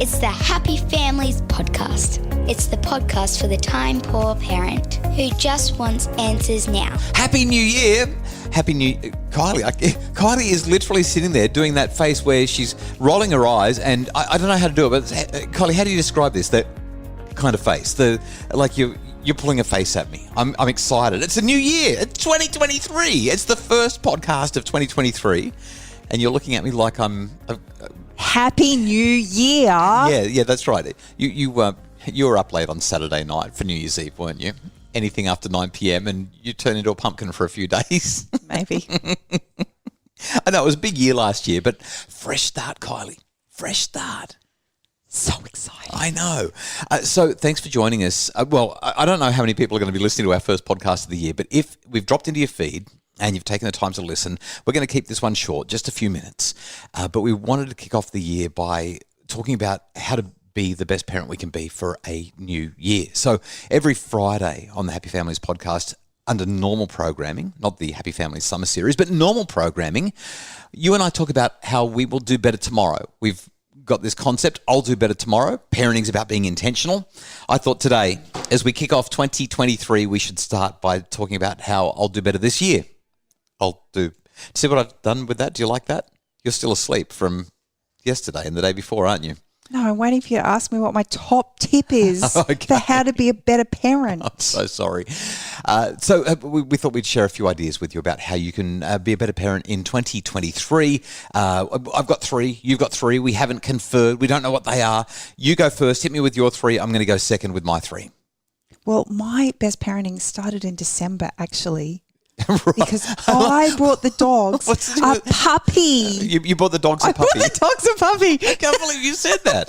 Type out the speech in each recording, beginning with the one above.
It's the Happy Families podcast. It's the podcast for the time-poor parent who just wants answers now. Happy New Year. Kylie. Kylie is literally sitting there doing that face where she's rolling her eyes, and I don't know how to do it, but Kylie, how do you describe this? That kind of face, you're pulling a face at me. I'm excited. It's a new year. It's 2023. It's the first podcast of 2023, and you're looking at me like I'm. Happy New Year. Yeah, that's right. You were up late on Saturday night for New Year's Eve, weren't you? Anything after 9 p.m. and you turn into a pumpkin for a few days. Maybe. I know it was a big year last year, but fresh start, Kylie. Fresh start. So exciting. I know. So thanks for joining us. I don't know how many people are going to be listening to our first podcast of the year, but if we've dropped into your feed and you've taken the time to listen, we're going to keep this one short, just a few minutes. But we wanted to kick off the year by talking about how to be the best parent we can be for a new year. So every Friday on the Happy Families podcast, under normal programming, not the Happy Families summer series, but normal programming, you and I talk about how we will do better tomorrow. We've got this concept, I'll do better tomorrow. Parenting's about being intentional. I thought today, as we kick off 2023, we should start by talking about how I'll do better this year. See what I've done with that? Do you like that? You're still asleep from yesterday and the day before, aren't you? No, I'm waiting for you to ask me what my top tip is for how to be a better parent. I'm so sorry. We thought we'd share a few ideas with you about how you can be a better parent in 2023. I've got three. You've got three. We haven't conferred. We don't know what they are. You go first. Hit me with your three. I'm going to go second with my three. Well, my best parenting started in December, actually. Right. Because I brought the dogs a puppy. You brought the dogs a puppy? I brought the dogs a puppy. I can't believe you said that.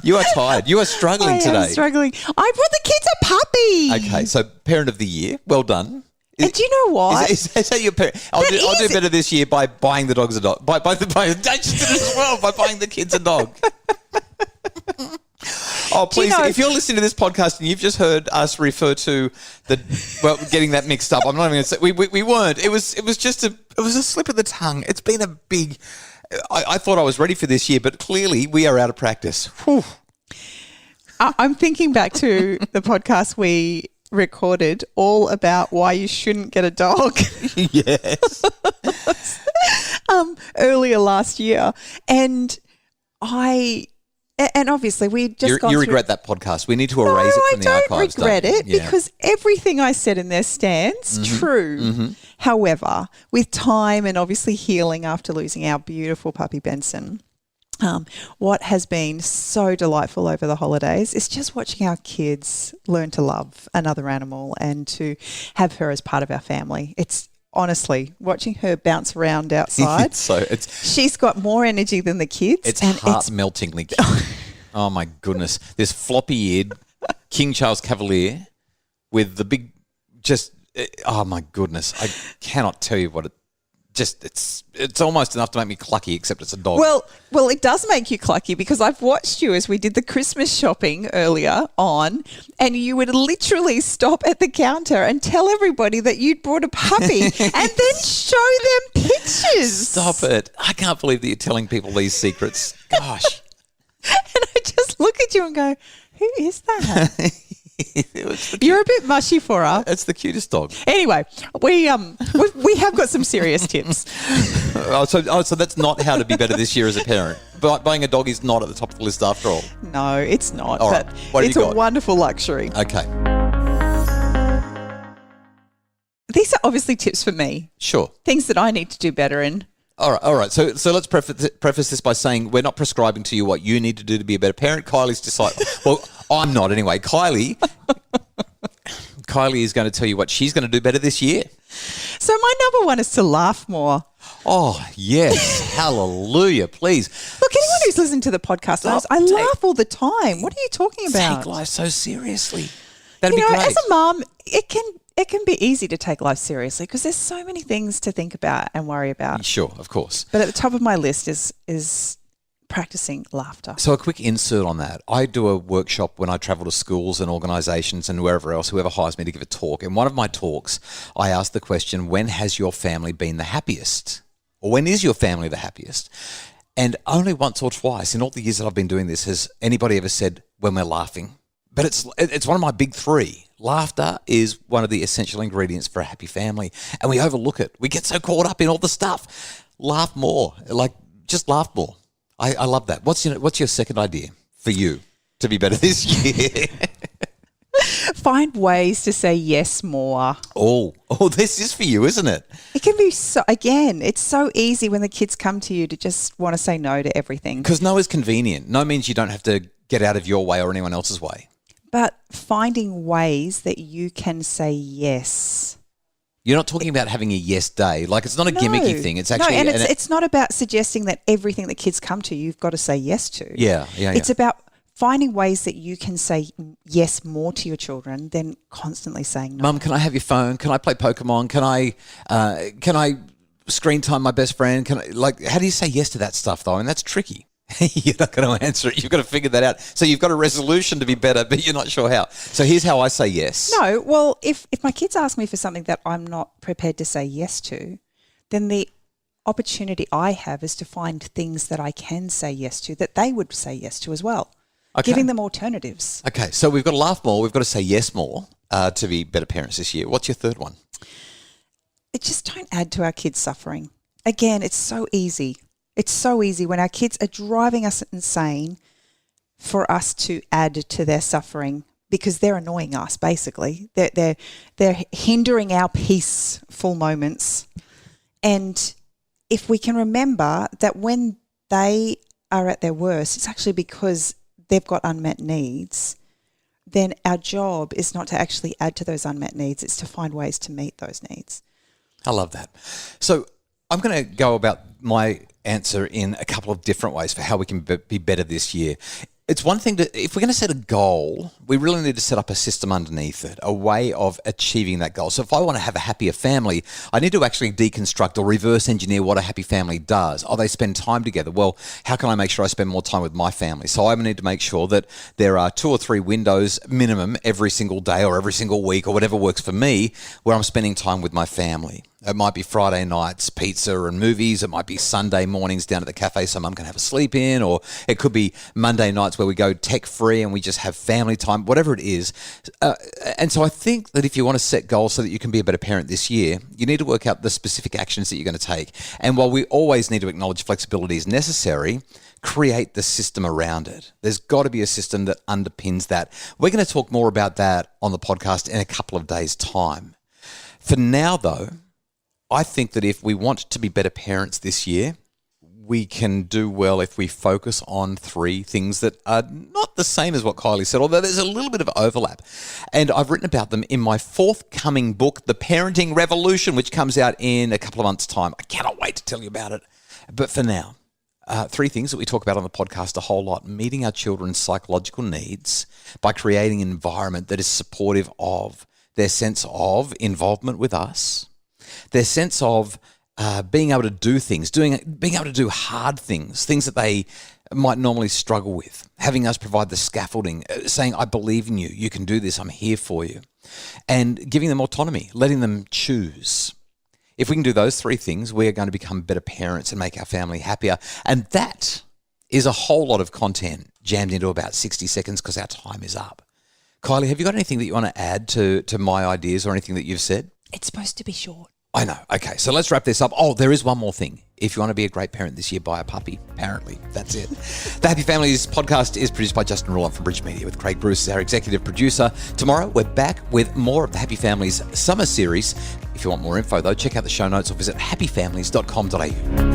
You are tired. You are struggling today. I am struggling. I brought the kids a puppy. Okay, so parent of the year. Well done. And do you know what? Is that your parent? I'll do better this year by buying the dogs a dog. By just did it as well, by buying the kids a dog. Oh, please, if you're listening to this podcast and you've just heard us refer to getting that mixed up, I'm not even going to say, we weren't. It was just a slip of the tongue. It's been a big, I thought I was ready for this year, but clearly we are out of practice. Whew. I'm thinking back to the podcast we recorded all about why you shouldn't get a dog. Yes. Earlier last year. And obviously we just you regret that podcast. We need to erase it from the archives. I don't regret it because everything I said in there stands true. Mm-hmm. However, with time and obviously healing after losing our beautiful puppy Benson, what has been so delightful over the holidays is just watching our kids learn to love another animal and to have her as part of our family. It's honestly, watching her bounce around outside, she's got more energy than the kids. It's heart-meltingly cute. Oh, my goodness. This floppy-eared King Charles Cavalier with the big oh, my goodness. I cannot tell you what it's almost enough to make me clucky, except it's a dog. Well, it does make you clucky because I've watched you as we did the Christmas shopping earlier on, and you would literally stop at the counter and tell everybody that you'd brought a puppy and then show them pictures. Stop it. I can't believe that you're telling people these secrets. Gosh. And I just look at you and go, who is that? You're a bit mushy for her. It's the cutest dog. Anyway, we have got some serious tips. So that's not how to be better this year as a parent. But buying a dog is not at the top of the list after all. No, it's not. All right. What it's a wonderful luxury. Okay. These are obviously tips for me. Sure. Things that I need to do better in. All right. So let's preface this by saying we're not prescribing to you what you need to do to be a better parent. Kylie's decided. Well, I'm not anyway. Kylie is going to tell you what she's going to do better this year. So my number one is to laugh more. Oh, yes. Hallelujah. Please. Look, anyone who's listening to the podcast knows I laugh all the time. What are you talking about? Take life so seriously. That'd be great. As a mum, it can be easy to take life seriously because there's so many things to think about and worry about. Sure, of course. But at the top of my list is practicing laughter. So a quick insert on that. I do a workshop when I travel to schools and organisations and wherever else, whoever hires me to give a talk. In one of my talks, I ask the question, when has your family been the happiest? Or when is your family the happiest? And only once or twice in all the years that I've been doing this has anybody ever said when we're laughing. But it's one of my big three. Laughter is one of the essential ingredients for a happy family. And we overlook it. We get so caught up in all the stuff. Laugh more. Just laugh more. I love that. What's your second idea for you to be better this year? Find ways to say yes more. Oh, this is for you, isn't it? It can be it's so easy when the kids come to you to just want to say no to everything. Because no is convenient. No means you don't have to get out of your way or anyone else's way. But finding ways that you can say yes. You're not talking about having a yes day. Like, it's not a gimmicky thing. It's actually... No, and it's not about suggesting that everything that kids come to you've got to say yes to. Yeah. It's about finding ways that you can say yes more to your children than constantly saying no. Mum, can I have your phone? Can I play Pokemon? Can I screen time my best friend? How do you say yes to that stuff though? And that's tricky. You're not going to answer it. You've got to figure that out. So you've got a resolution to be better, but you're not sure how. So here's how I say yes. No, well, if my kids ask me for something that I'm not prepared to say yes to, then the opportunity I have is to find things that I can say yes to that they would say yes to as well. Okay. Giving them alternatives. Okay, so we've got to laugh more. We've got to say yes more to be better parents this year. What's your third one? Just don't add to our kids' suffering. Again, it's so easy. It's so easy when our kids are driving us insane for us to add to their suffering because they're annoying us, basically. They're hindering our peaceful moments. And if we can remember that when they are at their worst, it's actually because they've got unmet needs, then our job is not to actually add to those unmet needs. It's to find ways to meet those needs. I love that. So I'm going to go about my answer in a couple of different ways for how we can be better this year. It's one thing if we're going to set a goal, we really need to set up a system underneath it, a way of achieving that goal. So if I want to have a happier family, I need to actually deconstruct or reverse engineer what a happy family does. Oh, they spend time together. Well, how can I make sure I spend more time with my family? So I need to make sure that there are 2 or 3 windows minimum every single day or every single week or whatever works for me where I'm spending time with my family. It might be Friday nights, pizza and movies. It might be Sunday mornings down at the cafe so mum can have a sleep in. Or it could be Monday nights where we go tech-free and we just have family time, whatever it is. And so I think that if you want to set goals so that you can be a better parent this year, you need to work out the specific actions that you're going to take. And while we always need to acknowledge flexibility is necessary, create the system around it. There's got to be a system that underpins that. We're going to talk more about that on the podcast in a couple of days' time. For now, though, I think that if we want to be better parents this year, we can do well if we focus on 3 things that are not the same as what Kylie said, although there's a little bit of overlap. And I've written about them in my forthcoming book, The Parenting Revolution, which comes out in a couple of months' time. I cannot wait to tell you about it. But for now, 3 things that we talk about on the podcast a whole lot: meeting our children's psychological needs by creating an environment that is supportive of their sense of involvement with us, their sense of being able to do things, being able to do hard things that they might normally struggle with, having us provide the scaffolding, saying, I believe in you, you can do this, I'm here for you, and giving them autonomy, letting them choose. If we can do those 3 things, we are going to become better parents and make our family happier. And that is a whole lot of content jammed into about 60 seconds because our time is up. Kylie, have you got anything that you want to add to my ideas or anything that you've said? It's supposed to be short. I know. Okay, so let's wrap this up. Oh, there is one more thing. If you want to be a great parent this year, buy a puppy. Apparently, that's it. The Happy Families podcast is produced by Justin Rulon from Bridge Media with Craig Bruce as our executive producer. Tomorrow, we're back with more of the Happy Families summer series. If you want more info, though, check out the show notes or visit happyfamilies.com.au.